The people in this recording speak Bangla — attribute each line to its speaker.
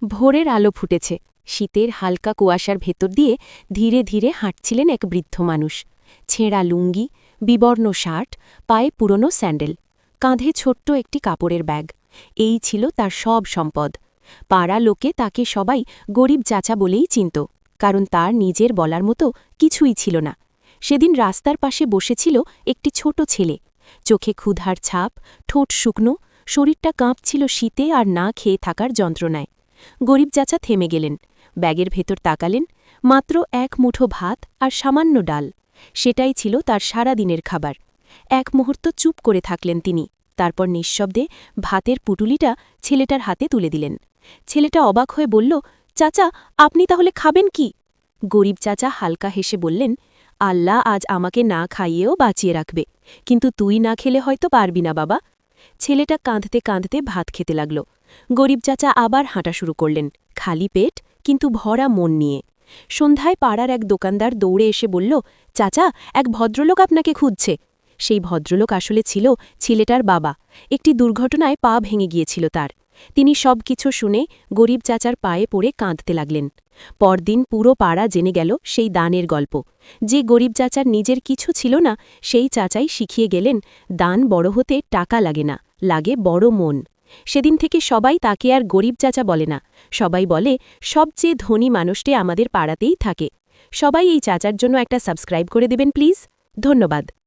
Speaker 1: ভোরের আলো ফুটেছে, শীতের হালকা কুয়াশার ভেতর দিয়ে ধীরে ধীরে হাঁটছিলেন এক বৃদ্ধ মানুষ। ছেঁড়া লুঙ্গি, বিবর্ণ শার্ট, পায়ে পুরনো স্যান্ডেল, কাঁধে ছোট্ট একটি কাপড়ের ব্যাগ। এই ছিল তার সব সম্পদ। পাড়া লোকে তাকে সবাই গরিব চাচা বলেই চিনত, কারণ তার নিজের বলার মতো কিছুই ছিল না। সেদিন রাস্তার পাশে বসেছিল একটি ছোট ছেলে, চোখে ক্ষুধার ছাপ, ঠোঁট শুকনো, শরীরটা কাঁপছিল শীতে আর না খেয়ে থাকার যন্ত্রণায়। গরিব চাচা থেমে গেলেন, ব্যাগের ভেতর তাকালেন। মাত্র এক মুঠো ভাত আর সামান্য ডাল, সেটাই ছিল তার সারা দিনের খাবার। এক মুহূর্ত চুপ করে থাকলেন তিনি, তারপর নিঃশব্দে ভাতের পুটুলিটা ছেলেটার হাতে তুলে দিলেন। ছেলেটা অবাক হয়ে বলল, চাচা, আপনি তাহলে খাবেন কি? গরিব চাচা হালকা হেসে বললেন, আল্লাহ আজ আমাকে না খাইয়েও বাঁচিয়ে রাখবে, কিন্তু তুই না খেলে হয়তো পারবি না বাবা। ছেলেটা কাঁদতে কাঁদতে ভাত খেতে লাগল। গরিব চাচা আবার হাঁটা শুরু করলেন, খালি পেট কিন্তু ভরা মন নিয়ে। সন্ধ্যায় পাড়ার এক দোকানদার দৌড়ে এসে বলল, চাচা, এক ভদ্রলোক আপনাকে খুঁজছে। সেই ভদ্রলোক আসলে ছিল ছেলেটার বাবা। একটি দুর্ঘটনায় পা ভেঙে গিয়েছিল তার। তিনি সব কিছু শুনে গরিব চাচার পায়ে পড়ে কাঁদতে লাগলেন। পরদিন পুরো পাড়া জেনে গেল সেই দানের গল্প। যে গরিব চাচার নিজের কিছু ছিল না, সেই চাচাই শিখিয়ে গেলেন, দান বড় হতে টাকা লাগে না, লাগে বড় মন। সেদিন থেকে সবাই তাকে আর গরিব চাচা বলে না, সবাই বলে সবচেয়ে ধনী মানুষটি আমাদের পাড়াতেই থাকে। সবাই এই চাচার জন্য একটা সাবস্ক্রাইব করে দেবেন প্লিজ। ধন্যবাদ।